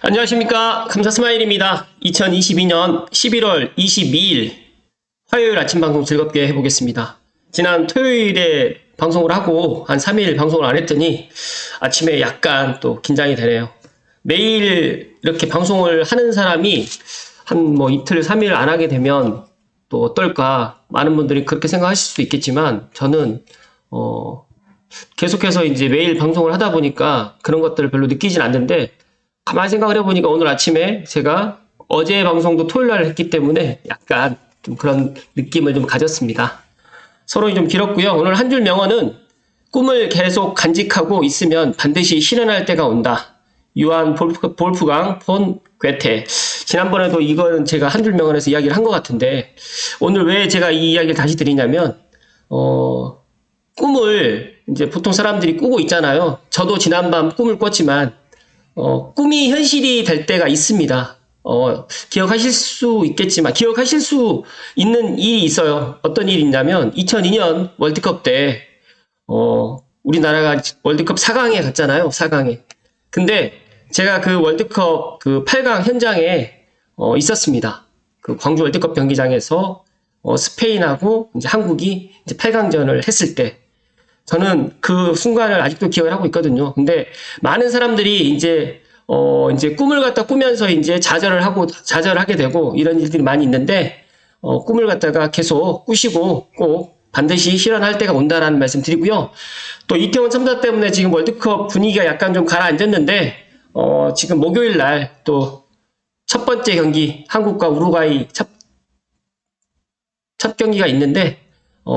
안녕하십니까. 감사스마일입니다. 2022년 11월 22일 화요일 아침 방송 즐겁게 해보겠습니다. 지난 토요일에 방송을 하고 한 3일 방송을 안 했더니 아침에 약간 또 긴장이 되네요. 매일 이렇게 방송을 하는 사람이 한 이틀 3일 안 하게 되면 또 어떨까, 많은 분들이 그렇게 생각하실 수도 있겠지만 저는 계속해서 이제 매일 방송을 하다 보니까 그런 것들을 별로 느끼진 않는데, 가만히 생각을 해보니까 오늘 아침에 제가 어제 방송도 토요일 날 했기 때문에 약간 좀 그런 느낌을 좀 가졌습니다. 서론이 좀 길었고요. 오늘 한 줄 명언은 꿈을 계속 간직하고 있으면 반드시 실현할 때가 온다. 요한 볼프강 폰 괴테. 지난번에도 이거는 제가 한 줄 명언에서 이야기를 한 것 같은데, 오늘 왜 제가 이 이야기를 다시 드리냐면, 꿈을 이제 보통 사람들이 꾸고 있잖아요. 저도 지난밤 꿈을 꿨지만 꿈이 현실이 될 때가 있습니다. 기억하실 수 있겠지만, 기억하실 수 있는 일이 있어요. 어떤 일이 있냐면, 2002년 월드컵 때, 우리나라가 월드컵 4강에 갔잖아요. 4강에. 근데 제가 그 월드컵 그 8강 현장에, 있었습니다. 그 광주 월드컵 경기장에서, 스페인하고 이제 한국이 이제 8강전을 했을 때, 저는 그 순간을 아직도 기억을 하고 있거든요. 근데 많은 사람들이 이제 꿈을 갖다 꾸면서 이제 좌절하게 되고 이런 일들이 많이 있는데, 꿈을 갖다가 계속 꾸시고 꼭 반드시 실현할 때가 온다라는 말씀 드리고요. 또 이태원 참사 때문에 지금 월드컵 분위기가 약간 좀 가라앉았는데, 지금 목요일 날 또 첫 번째 경기, 한국과 우루과이 첫 경기가 있는데,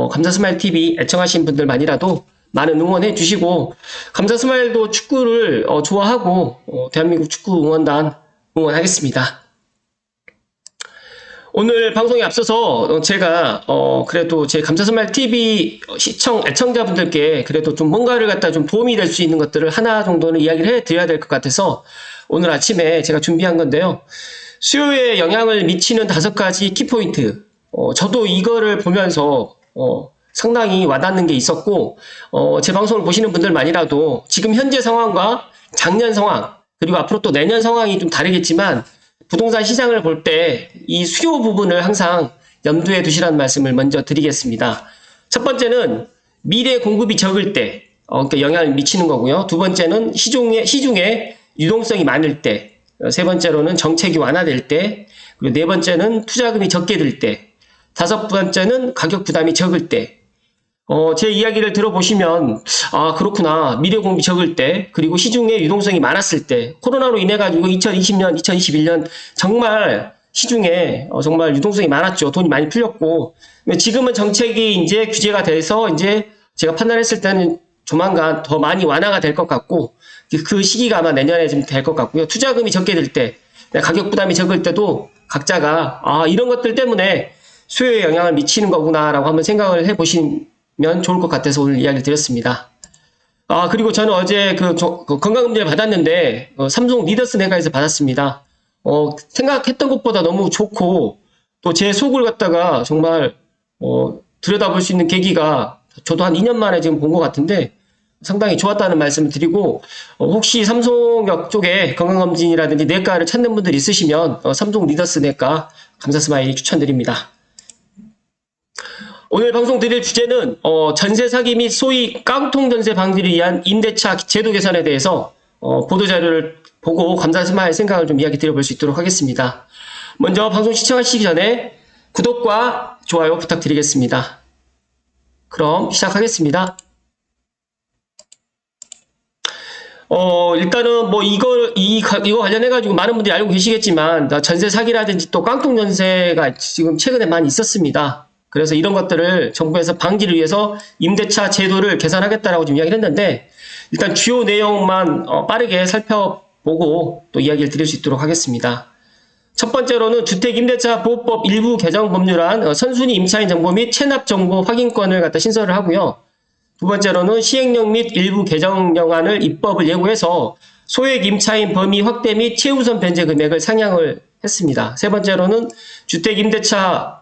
감사스마일 TV 애청하신 분들만이라도 많은 응원해 주시고, 감사스마일도 축구를 좋아하고 대한민국 축구 응원단 응원하겠습니다. 오늘 방송에 앞서서 제가 그래도 제 감사스마일 TV 애청자분들께 그래도 좀 뭔가를 갖다 좀 도움이 될 수 있는 것들을 하나 정도는 이야기를 해 드려야 될 것 같아서 오늘 아침에 제가 준비한 건데요. 수요에 영향을 미치는 5가지 키포인트. 저도 이거를 보면서 상당히 와닿는 게 있었고, 제 방송을 보시는 분들만이라도 지금 현재 상황과 작년 상황, 그리고 앞으로 또 내년 상황이 좀 다르겠지만, 부동산 시장을 볼 때 이 수요 부분을 항상 염두에 두시라는 말씀을 먼저 드리겠습니다. 첫 번째는 미래 공급이 적을 때, 그러니까 영향을 미치는 거고요. 두 번째는 시중에 유동성이 많을 때, 세 번째로는 정책이 완화될 때, 그리고 네 번째는 투자금이 적게 들 때, 다섯 번째는 가격 부담이 적을 때. 제 이야기를 들어보시면, 아, 그렇구나. 미래 공급이 적을 때, 그리고 시중에 유동성이 많았을 때, 코로나로 인해가지고 2020년, 2021년 정말 시중에 정말 유동성이 많았죠. 돈이 많이 풀렸고, 지금은 정책이 이제 규제가 돼서 이제 제가 판단했을 때는 조만간 더 많이 완화가 될 것 같고, 그 시기가 아마 내년에 좀 될 것 같고요. 투자금이 적게 들 때, 가격 부담이 적을 때도 각자가, 이런 것들 때문에 수요에 영향을 미치는 거구나라고 한번 생각을 해보시면 좋을 것 같아서 오늘 이야기를 드렸습니다. 그리고 저는 어제 그 건강검진을 받았는데, 삼성 리더스 내과에서 받았습니다. 생각했던 것보다 너무 좋고, 또 제 속을 갖다가 정말, 들여다볼 수 있는 계기가 저도 한 2년 만에 지금 본 것 같은데, 상당히 좋았다는 말씀을 드리고, 혹시 삼성역 쪽에 건강검진이라든지 내과를 찾는 분들 있으시면, 삼성 리더스 내과 감사스마일 추천드립니다. 오늘 방송 드릴 주제는 전세 사기 및 소위 깡통 전세 방지를 위한 임대차 제도 개선에 대해서 보도자료를 보고 감사스마일 생각을 좀 이야기 드려볼 수 있도록 하겠습니다. 먼저 방송 시청하시기 전에 구독과 좋아요 부탁드리겠습니다. 그럼 시작하겠습니다. 일단은 이거 관련해가지고 많은 분들이 알고 계시겠지만, 전세 사기라든지 또 깡통 전세가 지금 최근에 많이 있었습니다. 그래서 이런 것들을 정부에서 방지를 위해서 임대차 제도를 개선하겠다라고 지금 이야기를 했는데, 일단 주요 내용만 빠르게 살펴보고 또 이야기를 드릴 수 있도록 하겠습니다. 첫 번째로는 주택임대차보호법 일부 개정 법률안 선순위 임차인 정보 및 체납 정보 확인권을 갖다 신설을 하고요. 두 번째로는 시행령 및 일부 개정령안을 입법을 예고해서 소액 임차인 범위 확대 및 최우선 변제 금액을 상향을 했습니다. 세 번째로는 주택 임대차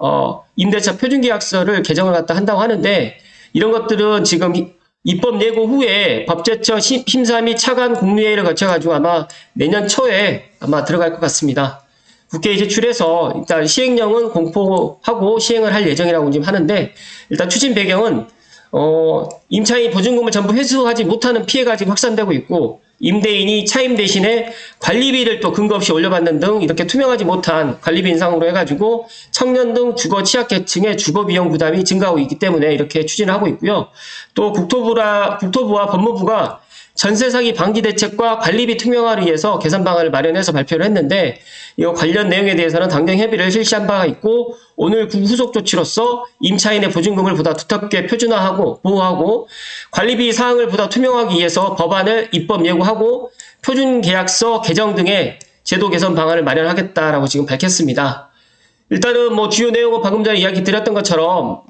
표준계약서를 개정을 갖다 한다고 하는데, 이런 것들은 지금 입법 예고 후에 법제처 심사 및 차관 국무회의를 거쳐가지고 아마 내년 초에 아마 들어갈 것 같습니다. 국회에 제출해서 일단 시행령은 공포하고 시행을 할 예정이라고 지금 하는데, 일단 추진 배경은 임차인이 보증금을 전부 회수하지 못하는 피해가 지금 확산되고 있고, 임대인이 차임 대신에 관리비를 또 근거 없이 올려받는 등 이렇게 투명하지 못한 관리비 인상으로 해가지고 청년 등 주거 취약계층의 주거 비용 부담이 증가하고 있기 때문에 이렇게 추진을 하고 있고요. 또 국토부와 법무부가 전세 사기 방지 대책과 관리비 투명화를 위해서 개선 방안을 마련해서 발표를 했는데, 이 관련 내용에 대해서는 당정 협의를 실시한 바가 있고, 오늘 후속 조치로서 임차인의 보증금을 보다 두텁게 표준화하고 보호하고 관리비 사항을 보다 투명하기 위해서 법안을 입법 예고하고 표준계약서 개정 등의 제도 개선 방안을 마련하겠다라고 지금 밝혔습니다. 일단은 뭐 주요 내용은 방금 전에 이야기 드렸던 것처럼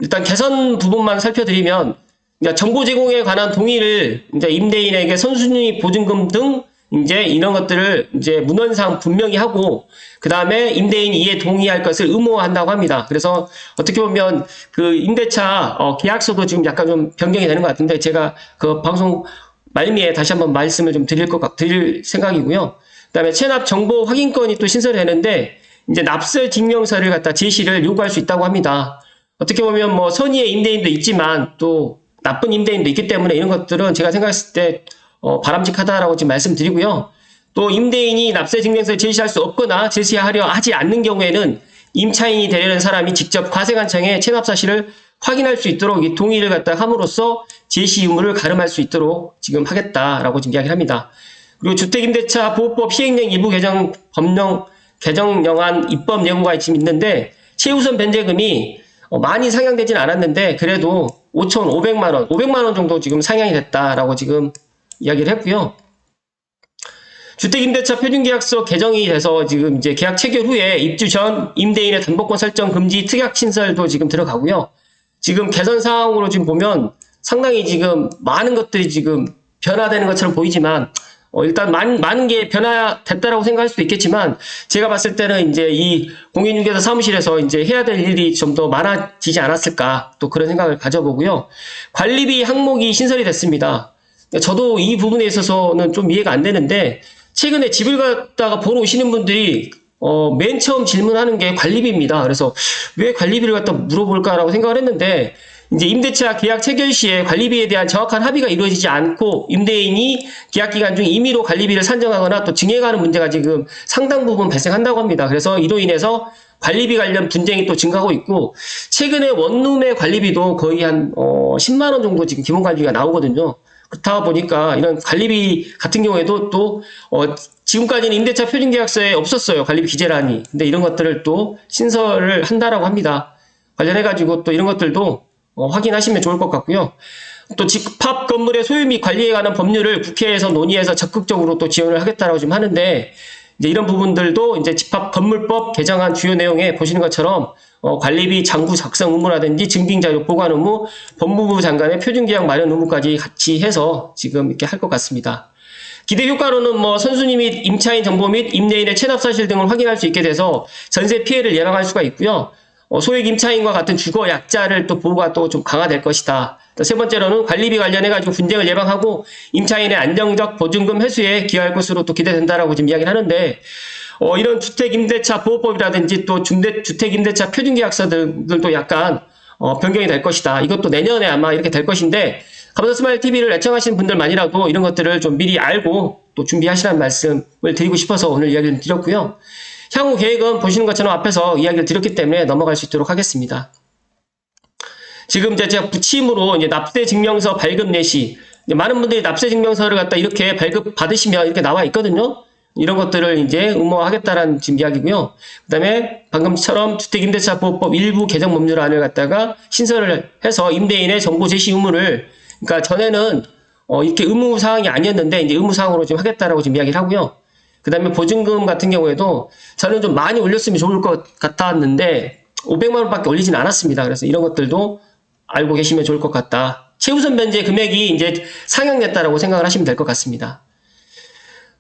일단 개선 부분만 살펴드리면, 그러니까 정보 제공에 관한 동의를 이제 임대인에게 선순위 보증금 등 이제 이런 것들을 이제 문헌상 분명히 하고, 그 다음에 임대인이 이에 동의할 것을 의무화한다고 합니다. 그래서 어떻게 보면 그 임대차 계약서도 지금 약간 좀 변경이 되는 것 같은데, 제가 그 방송 말미에 다시 한번 말씀을 좀 드릴 생각이고요. 그 다음에 체납 정보 확인권이 또 신설되는데, 이제 납세 증명서를 갖다 제시를 요구할 수 있다고 합니다. 어떻게 보면 뭐 선의의 임대인도 있지만 또 나쁜 임대인도 있기 때문에 이런 것들은 제가 생각했을 때 바람직하다라고 지금 말씀드리고요. 또 임대인이 납세 증명서를 제시할 수 없거나 제시하려 하지 않는 경우에는 임차인이 되려는 사람이 직접 과세관청에 체납 사실을 확인할 수 있도록 이 동의를 갖다 함으로써 제시 의무를 가름할 수 있도록 지금 하겠다라고 지금 이야기를 합니다. 그리고 주택임대차 보호법 시행령 일부 법령 개정령안 입법 예고가 지금 있는데, 최우선 변제금이 많이 상향되진 않았는데 그래도 5,500만 원, 500만 원 정도 지금 상향이 됐다라고 지금 이야기를 했고요. 주택임대차 표준계약서 개정이 돼서 지금 이제 계약 체결 후에 입주 전 임대인의 담보권 설정 금지 특약 신설도 지금 들어가고요. 지금 개선 사항으로 지금 보면 상당히 지금 많은 것들이 지금 변화되는 것처럼 보이지만, 일단 많은 게 변화됐다라고 생각할 수도 있겠지만, 제가 봤을 때는 이제 이 공인중개사 사무실에서 이제 해야 될 일이 좀 더 많아지지 않았을까, 또 그런 생각을 가져보고요. 관리비 항목이 신설이 됐습니다. 저도 이 부분에 있어서는 좀 이해가 안 되는데, 최근에 집을 갖다가 보러 오시는 분들이 맨 처음 질문하는 게 관리비입니다. 그래서 왜 관리비를 갖다 물어볼까라고 생각을 했는데, 이제 임대차 계약 체결 시에 관리비에 대한 정확한 합의가 이루어지지 않고 임대인이 계약 기간 중 임의로 관리비를 산정하거나 또 증액하는 문제가 지금 상당 부분 발생한다고 합니다. 그래서 이로 인해서 관리비 관련 분쟁이 또 증가하고 있고, 최근에 원룸의 관리비도 거의 한 10만 원 정도 지금 기본 관리비가 나오거든요. 그렇다 보니까 이런 관리비 같은 경우에도 또 지금까지는 임대차 표준계약서에 없었어요, 관리비 기재란이. 근데 이런 것들을 또 신설을 한다라고 합니다. 관련해가지고 또 이런 것들도 확인하시면 좋을 것 같고요. 또 집합 건물의 소유 및 관리에 관한 법률을 국회에서 논의해서 적극적으로 또 지원을 하겠다라고 지금 하는데, 이제 이런 부분들도 이제 집합 건물법 개정안 주요 내용에 보시는 것처럼 관리비 장부 작성 의무라든지 증빙자료 보관 의무, 법무부 장관의 표준계약 마련 의무까지 같이 해서 지금 이렇게 할 것 같습니다. 기대 효과로는 뭐 선순위 및 임차인 정보 및 임대인의 체납 사실 등을 확인할 수 있게 돼서 전세 피해를 예방할 수가 있고요. 소액 임차인과 같은 주거 약자를 또 보호가 또 좀 강화될 것이다. 또 세 번째로는 관리비 관련해가지고 분쟁을 예방하고 임차인의 안정적 보증금 회수에 기여할 것으로 또 기대된다라고 지금 이야기를 하는데, 이런 주택임대차 보호법이라든지 또 주택임대차 표준계약서들도 약간 변경이 될 것이다. 이것도 내년에 아마 이렇게 될 것인데, 감사스마일 TV를 애청하시는 분들만이라도 이런 것들을 좀 미리 알고 또 준비하시라는 말씀을 드리고 싶어서 오늘 이야기를 드렸고요. 향후 계획은 보시는 것처럼 앞에서 이야기를 드렸기 때문에 넘어갈 수 있도록 하겠습니다. 지금 이제 제가 부침으로 이제 납세 증명서 발급 내시, 많은 분들이 납세 증명서를 갖다 이렇게 발급 받으시면 이렇게 나와 있거든요. 이런 것들을 이제 의무화하겠다라는 지금 이야기고요. 그다음에 방금처럼 주택임대차 보호법 일부 개정 법률안을 갖다가 신설을 해서 임대인의 정보 제시 의무를, 그러니까 전에는 이렇게 의무 사항이 아니었는데 이제 의무 사항으로 지금 하겠다라고 지금 이야기를 하고요. 그 다음에 보증금 같은 경우에도 저는 좀 많이 올렸으면 좋을 것 같았는데 500만 원밖에 올리진 않았습니다. 그래서 이런 것들도 알고 계시면 좋을 것 같다. 최우선 변제 금액이 이제 상향됐다라고 생각을 하시면 될 것 같습니다.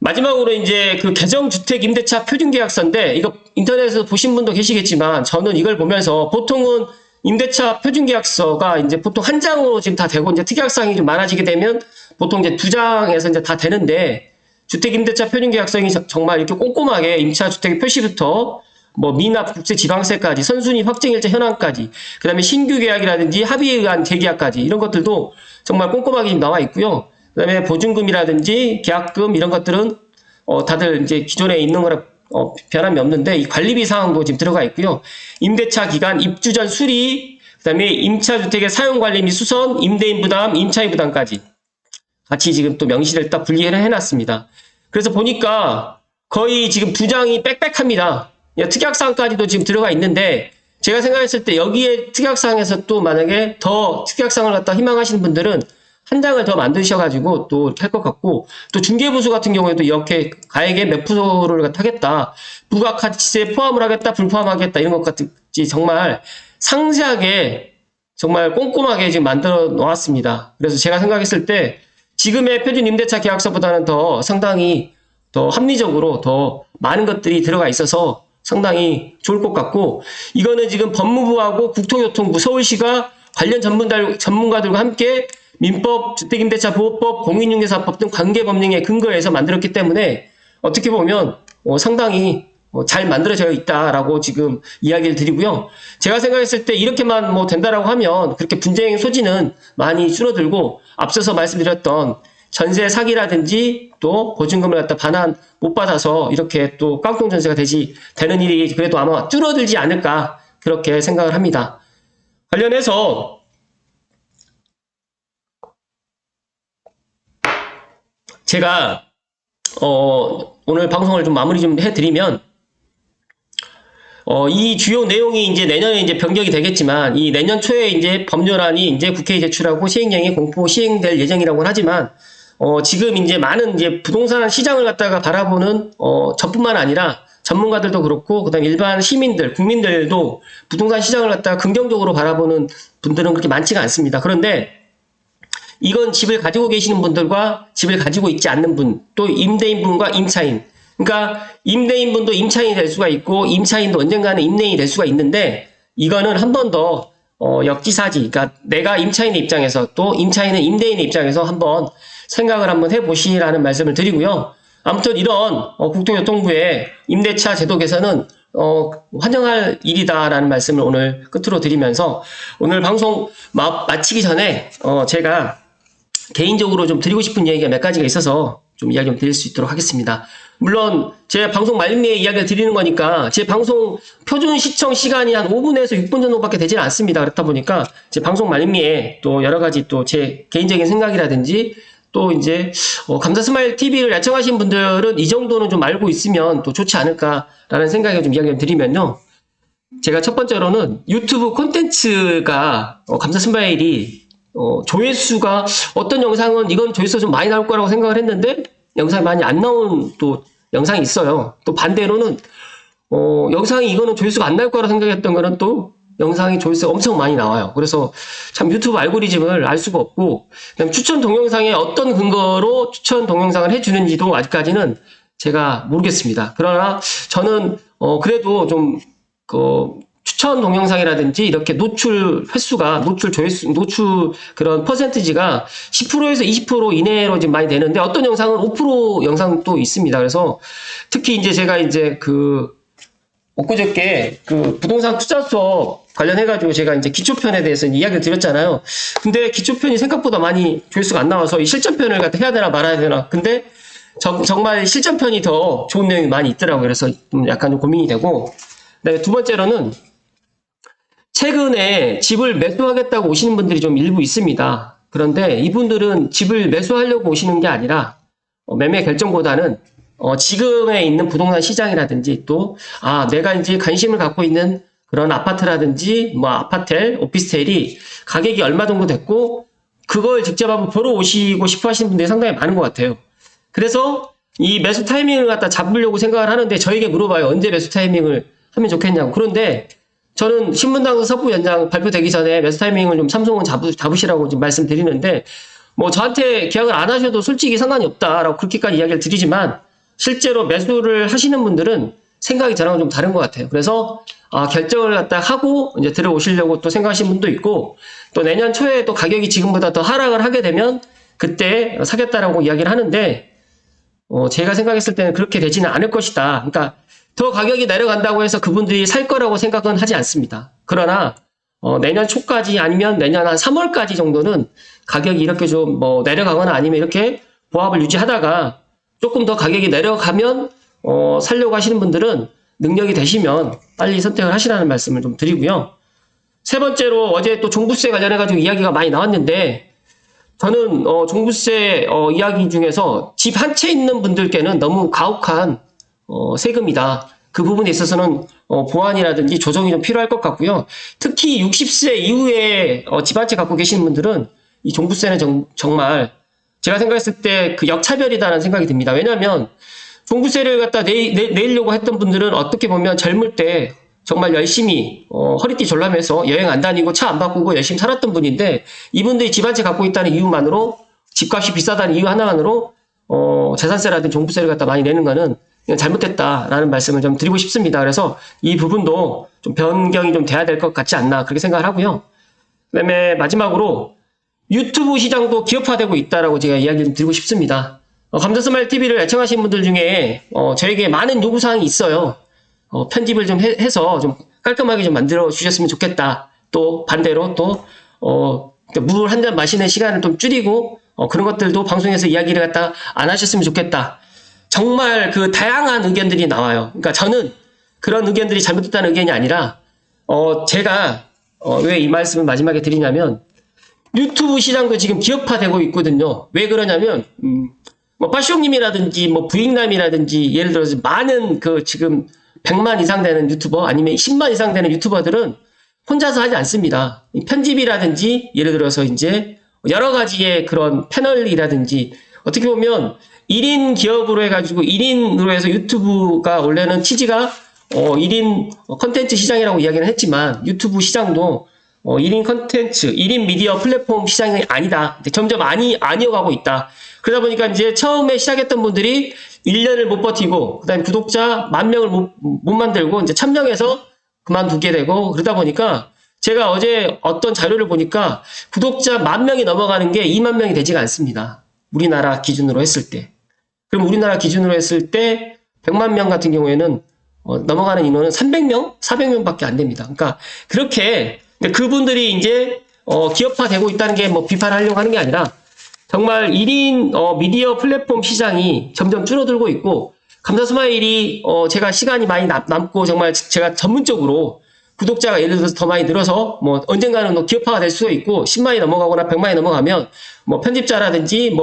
마지막으로 이제 그 개정주택 임대차 표준계약서인데, 이거 인터넷에서 보신 분도 계시겠지만 저는 이걸 보면서 보통은 임대차 표준계약서가 이제 보통 한 장으로 지금 다 되고 이제 특약사항이 좀 많아지게 되면 보통 이제 두 장에서 이제 다 되는데 주택임대차 표준계약서이 정말 이렇게 꼼꼼하게 임차 주택의 표시부터 뭐 미납 국세 지방세까지 선순위 확정일자 현황까지 그다음에 신규 계약이라든지 합의에 의한 재계약까지 이런 것들도 정말 꼼꼼하게 지금 나와 있고요. 그다음에 보증금이라든지 계약금 이런 것들은 다들 이제 기존에 있는 거랑 변함이 없는데 이 관리비 사항도 지금 들어가 있고요. 임대차 기간, 입주 전 수리, 그다음에 임차 주택의 사용 관리 및 수선, 임대인 부담, 임차인 부담까지 같이 지금 또 명시를 딱 분리를 해놨습니다. 그래서 보니까 거의 지금 두 장이 빽빽합니다. 특약사항까지도 지금 들어가 있는데 제가 생각했을 때 여기에 특약사항에서 또 만약에 더 특약사항을 갖다 희망하시는 분들은 한 장을 더 만드셔가지고 또 이렇게 할 것 같고 또 중개부수 같은 경우에도 이렇게 가액의 몇 프로를 갖다 하겠다 부가가치세 포함을 하겠다 불포함하겠다 이런 것 같이 정말 상세하게 정말 꼼꼼하게 지금 만들어 놓았습니다. 그래서 제가 생각했을 때 지금의 표준 임대차 계약서보다는 더 상당히 더 합리적으로 더 많은 것들이 들어가 있어서 상당히 좋을 것 같고 이거는 지금 법무부하고 국토교통부 서울시가 관련 전문가들과 함께 민법, 주택임대차 보호법, 공인중개사법 등 관계법령에 근거해서 만들었기 때문에 어떻게 보면 상당히 잘 만들어져 있다라고 지금 이야기를 드리고요. 제가 생각했을 때 이렇게만 뭐 된다라고 하면 그렇게 분쟁 소지는 많이 줄어들고 앞서서 말씀드렸던 전세 사기라든지 또 보증금을 갖다 반환 못 받아서 이렇게 또 깡통 전세가 되는 일이 그래도 아마 줄어들지 않을까 그렇게 생각을 합니다. 관련해서 제가 오늘 방송을 좀 마무리 좀 해드리면 이 주요 내용이 이제 내년에 이제 변경이 되겠지만 이 내년 초에 이제 법률안이 이제 국회에 제출하고 시행령이 공포 시행될 예정이라고는 하지만 지금 이제 많은 이제 부동산 시장을 갖다가 바라보는 저뿐만 아니라 전문가들도 그렇고 그다음 일반 시민들, 국민들도 부동산 시장을 갖다가 긍정적으로 바라보는 분들은 그렇게 많지가 않습니다. 그런데 이건 집을 가지고 계시는 분들과 집을 가지고 있지 않는 분, 또 임대인분과 임차인. 그러니까 임대인분도 임차인이 될 수가 있고 임차인도 언젠가는 임대인이 될 수가 있는데 이거는 한 번 더 역지사지. 그러니까 내가 임차인의 입장에서 또 임차인은 임대인의 입장에서 한번 생각을 한번 해보시라는 말씀을 드리고요. 아무튼 이런 국토교통부의 임대차 제도 개선은 환영할 일이다라는 말씀을 오늘 끝으로 드리면서 오늘 방송 마치기 전에 제가 개인적으로 좀 드리고 싶은 얘기가 몇 가지가 있어서 좀 이야기 좀 드릴 수 있도록 하겠습니다. 물론 제 방송 말미에 이야기를 드리는 거니까 제 방송 표준 시청 시간이 한 5분에서 6분 정도밖에 되지는 않습니다. 그렇다 보니까 제 방송 말미에 또 여러 가지 또 제 개인적인 생각이라든지 또 이제 감사스마일 TV를 애청하신 분들은 이 정도는 좀 알고 있으면 또 좋지 않을까라는 생각에 좀 이야기를 드리면요. 제가 첫 번째로는 유튜브 콘텐츠가 감사스마일이 조회수가 어떤 영상은 이건 조회수가 좀 많이 나올 거라고 생각을 했는데 영상이 많이 안 나온 또 영상이 있어요. 또 반대로는 영상이 이거는 조회수가 안 나올 거라고 생각했던 거는 또 영상이 조회수가 엄청 많이 나와요. 그래서 참 유튜브 알고리즘을 알 수가 없고 그다음 추천 동영상에 어떤 근거로 추천 동영상을 해주는지도 아직까지는 제가 모르겠습니다. 그러나 저는 그래도 좀 추천 동영상이라든지 이렇게 노출 횟수가 노출 조회수 노출 그런 퍼센티지가 10%에서 20% 이내로 지금 많이 되는데 어떤 영상은 5% 영상도 있습니다. 그래서 특히 이제 제가 이제 엊그저께 부동산 투자 수업 관련해가지고 제가 이제 기초편에 대해서 이야기를 드렸잖아요. 근데 기초편이 생각보다 많이 조회수가 안 나와서 이 실전편을 갖다 해야 되나 말아야 되나. 근데 정말 실전편이 더 좋은 내용이 많이 있더라고요. 그래서 좀 약간 좀 고민이 되고. 네, 두 번째로는 최근에 집을 매수하겠다고 오시는 분들이 좀 일부 있습니다. 그런데 이분들은 집을 매수하려고 오시는 게 아니라 매매 결정보다는 지금에 있는 부동산 시장이라든지 또 내가 이제 관심을 갖고 있는 그런 아파트라든지 뭐 아파텔, 오피스텔이 가격이 얼마 정도 됐고 그걸 직접 한번 보러 오시고 싶어 하시는 분들이 상당히 많은 것 같아요. 그래서 이 매수 타이밍을 갖다 잡으려고 생각을 하는데 저에게 물어봐요. 언제 매수 타이밍을 하면 좋겠냐고. 그런데 저는 신문당 서부 연장 발표되기 전에 매수 타이밍을 좀 삼성은 잡으시라고 좀 말씀드리는데 뭐 저한테 계약을 안 하셔도 솔직히 상관이 없다라고 그렇게까지 이야기를 드리지만 실제로 매수를 하시는 분들은 생각이 저랑은 좀 다른 것 같아요. 그래서 결정을 갖다 하고 이제 들어오시려고 또 생각하시는 분도 있고, 또 내년 초에 또 가격이 지금보다 더 하락을 하게 되면 그때 사겠다라고 이야기를 하는데, 제가 생각했을 때는 그렇게 되지는 않을 것이다. 그러니까 더 가격이 내려간다고 해서 그분들이 살 거라고 생각은 하지 않습니다. 그러나 내년 초까지 아니면 내년 한 3월까지 정도는 가격이 이렇게 좀 내려가거나 아니면 이렇게 보합을 유지하다가 조금 더 가격이 내려가면 살려고 하시는 분들은 능력이 되시면 빨리 선택을 하시라는 말씀을 좀 드리고요. 세 번째로 어제 또 종부세 관련해가지고 이야기가 많이 나왔는데, 저는 종부세 이야기 중에서 집 한 채 있는 분들께는 너무 가혹한 세금이다. 그 부분에 있어서는 보완이라든지 조정이 좀 필요할 것 같고요. 특히 60세 이후에 집 한 채 갖고 계시는 분들은 이 종부세는 정말 제가 생각했을 때 그 역차별이다라는 생각이 듭니다. 왜냐하면 종부세를 갖다 내려고 했던 분들은 어떻게 보면 젊을 때 정말 열심히 허리띠 졸라매서 여행 안 다니고 차 안 바꾸고 열심히 살았던 분인데, 이분들이 집 한 채 갖고 있다는 이유만으로, 집값이 비싸다는 이유 하나만으로 재산세라든지 종부세를 갖다 많이 내는 거는 그냥 잘못됐다라는 말씀을 좀 드리고 싶습니다. 그래서 이 부분도 좀 변경이 좀 돼야 될 것 같지 않나 그렇게 생각을 하고요. 그다음에 마지막으로 유튜브 시장도 기업화되고 있다라고 제가 이야기 좀 드리고 싶습니다. 감자스마일 TV를 애청하시는 분들 중에 저에게 많은 요구사항이 있어요. 편집을 좀 해서 좀 깔끔하게 좀 만들어 주셨으면 좋겠다. 또 반대로 또 물 한 잔 마시는 시간을 좀 줄이고 그런 것들도 방송에서 이야기를 갖다 안 하셨으면 좋겠다. 정말 그 다양한 의견들이 나와요. 그러니까 저는 그런 의견들이 잘못됐다는 의견이 아니라 제가 왜 이 말씀을 마지막에 드리냐면, 유튜브 시장도 지금 기업화되고 있거든요. 왜 그러냐면 빠쇼님이라든지 부익남이라든지 예를 들어서 많은 그 지금 100만 이상 되는 유튜버 아니면 10만 이상 되는 유튜버들은 혼자서 하지 않습니다. 편집이라든지 예를 들어서 이제 여러 가지의 그런 패널이라든지, 어떻게 보면 1인 기업으로 해가지고 1인으로 해서 유튜브가 원래는 취지가 1인 컨텐츠 시장이라고 이야기는 했지만, 유튜브 시장도 1인 컨텐츠, 1인 미디어 플랫폼 시장이 아니다. 점점 아니어가고 있다. 그러다 보니까 이제 처음에 시작했던 분들이 1년을 못 버티고, 그 다음에 구독자 10,000명을 못 만들고, 이제 1,000명에서 그만두게 되고, 그러다 보니까 제가 어제 어떤 자료를 보니까 구독자 10,000명이 넘어가는 게 20,000명이 되지가 않습니다. 우리나라 기준으로 했을 때. 그럼 우리나라 기준으로 했을 때 100만 명 같은 경우에는 넘어가는 인원은 300명? 400명밖에 안 됩니다. 그러니까 그렇게 그분들이 이제 기업화되고 있다는 게 비판하려고 하는 게 아니라, 정말 1인 미디어 플랫폼 시장이 점점 줄어들고 있고, 감사스마일이 제가 시간이 많이 남고 정말 제가 전문적으로 구독자가 예를 들어서 더 많이 늘어서 언젠가는 기업화가 될 수도 있고, 10만이 넘어가거나 100만이 넘어가면 편집자라든지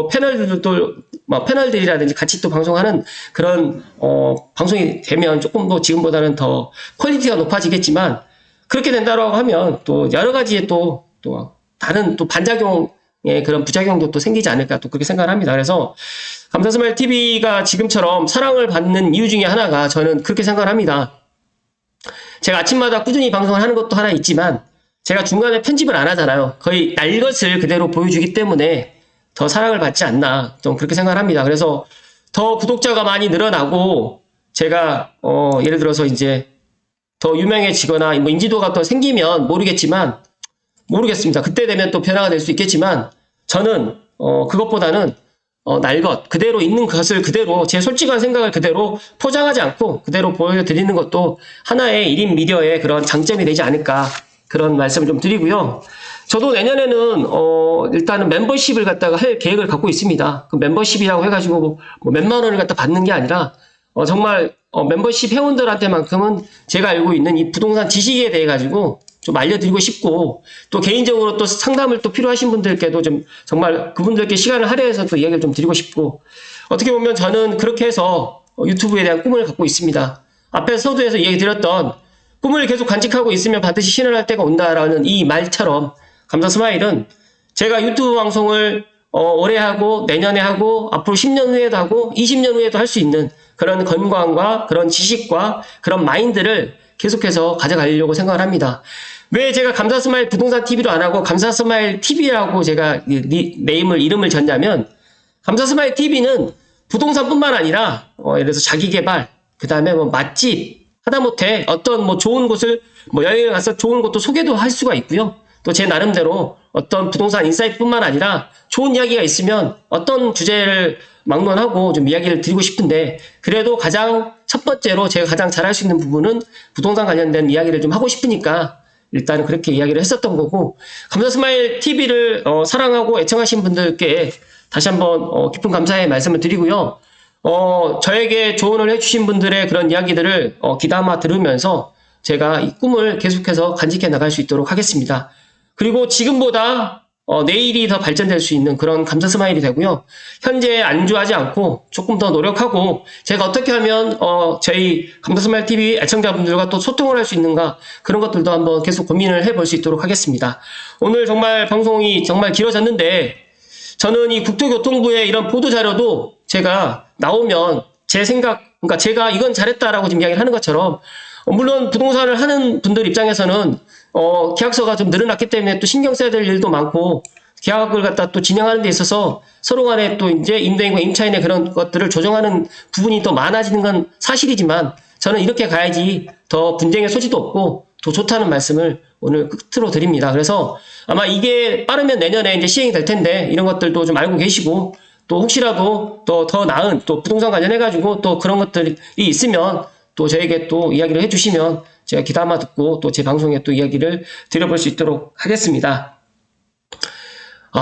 패널들이라든지 같이 또 방송하는 그런 방송이 되면 조금 더 지금보다는 더 퀄리티가 높아지겠지만, 그렇게 된다고 하면 또 여러 가지의 또 다른 또 반작용의 그런 부작용도 또 생기지 않을까 또 그렇게 생각을 합니다. 그래서 감사스마일 TV가 지금처럼 사랑을 받는 이유 중에 하나가, 저는 그렇게 생각을 합니다. 제가 아침마다 꾸준히 방송을 하는 것도 하나 있지만, 제가 중간에 편집을 안 하잖아요. 거의 날 것을 그대로 보여주기 때문에 더 사랑을 받지 않나 좀 그렇게 생각을 합니다. 그래서 더 구독자가 많이 늘어나고, 제가 예를 들어서 이제 더 유명해지거나 인지도가 더 생기면 모르겠습니다. 그때 되면 또 변화가 될 수 있겠지만, 저는 그것보다는 날 것 그대로 있는 것을 그대로 제 솔직한 생각을 그대로 포장하지 않고 그대로 보여드리는 것도 하나의 1인 미디어의 그런 장점이 되지 않을까, 그런 말씀을 좀 드리고요. 저도 내년에는 일단은 멤버십을 갖다가 할 계획을 갖고 있습니다. 그 멤버십이라고 해가지고 몇만 원을 갖다 받는 게 아니라 정말 멤버십 회원들한테만큼은 제가 알고 있는 이 부동산 지식에 대해 가지고 좀 알려드리고 싶고, 또 개인적으로 또 상담을 또 필요하신 분들께도 좀 정말 그분들께 시간을 할애해서 또 이야기를 좀 드리고 싶고, 어떻게 보면 저는 그렇게 해서 유튜브에 대한 꿈을 갖고 있습니다. 앞에 서두에서 이야기 드렸던 꿈을 계속 간직하고 있으면 반드시 실현할 때가 온다라는 이 말처럼, 감사스마일은 제가 유튜브 방송을 올해 하고 내년에 하고 앞으로 10년 후에도 하고 20년 후에도 할 수 있는 그런 건강과 그런 지식과 그런 마인드를 계속해서 가져가려고 생각을 합니다. 왜 제가 감사스마일 부동산 TV로 안 하고 감사스마일 TV라고 제가 이름을 졌냐면, 감사스마일 TV는 부동산뿐만 아니라 예를 들어서 자기개발, 그 다음에 맛집, 하다못해 어떤 뭐 좋은 곳을 뭐 여행을 가서 좋은 곳도 소개도 할 수가 있고요. 또 제 나름대로 어떤 부동산 인사이트뿐만 아니라 좋은 이야기가 있으면 어떤 주제를 막론하고 좀 이야기를 드리고 싶은데, 그래도 가장 첫 번째로 제가 가장 잘할 수 있는 부분은 부동산 관련된 이야기를 좀 하고 싶으니까 일단은 그렇게 이야기를 했었던 거고, 감사스마일 TV를 사랑하고 애청하신 분들께 다시 한번 깊은 감사의 말씀을 드리고요. 저에게 조언을 해주신 분들의 그런 이야기들을 귀담아 들으면서 제가 이 꿈을 계속해서 간직해 나갈 수 있도록 하겠습니다. 그리고 지금보다 내일이 더 발전될 수 있는 그런 감사스마일이 되고요. 현재 안주하지 않고 조금 더 노력하고, 제가 어떻게 하면 저희 감사스마일 TV 애청자분들과 또 소통을 할 수 있는가, 그런 것들도 한번 계속 고민을 해볼 수 있도록 하겠습니다. 오늘 정말 방송이 정말 길어졌는데, 저는 이 국토교통부의 이런 보도자료도 제가 나오면 제 생각, 그러니까 제가 이건 잘했다라고 지금 이야기를 하는 것처럼, 물론 부동산을 하는 분들 입장에서는 계약서가 좀 늘어났기 때문에 또 신경 써야 될 일도 많고, 계약을 갖다 또 진행하는 데 있어서 서로 간에 또 이제 임대인과 임차인의 그런 것들을 조정하는 부분이 더 많아지는 건 사실이지만, 저는 이렇게 가야지 더 분쟁의 소지도 없고 더 좋다는 말씀을 오늘 끝으로 드립니다. 그래서 아마 이게 빠르면 내년에 이제 시행이 될 텐데, 이런 것들도 좀 알고 계시고, 또 혹시라도 또 더 나은 또 부동산 관련해가지고 또 그런 것들이 있으면 또 저에게 또 이야기를 해주시면 제가 귀담아 듣고 또 제 방송에 또 이야기를 드려볼 수 있도록 하겠습니다.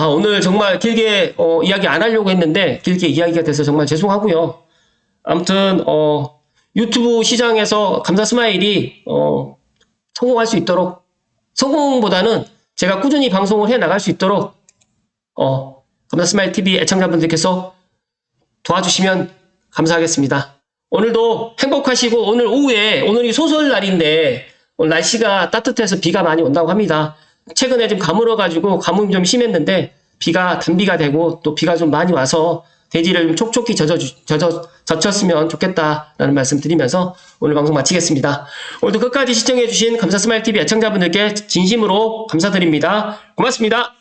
오늘 정말 길게 이야기 안 하려고 했는데 길게 이야기가 돼서 정말 죄송하고요. 아무튼 유튜브 시장에서 감사스마일이 성공할 수 있도록, 성공보다는 제가 꾸준히 방송을 해 나갈 수 있도록 감사스마일 TV 애청자분들께서 도와주시면 감사하겠습니다. 오늘도 행복하시고, 오늘 오후에, 오늘이 소설 날인데 오늘 날씨가 따뜻해서 비가 많이 온다고 합니다. 최근에 좀 가물어가지고 가뭄이 좀 심했는데 비가 단비가 되고 또 비가 좀 많이 와서 대지를 좀 촉촉히 젖혔으면 좋겠다라는 말씀 드리면서 오늘 방송 마치겠습니다. 오늘도 끝까지 시청해주신 감사스마일 TV 애청자분들께 진심으로 감사드립니다. 고맙습니다.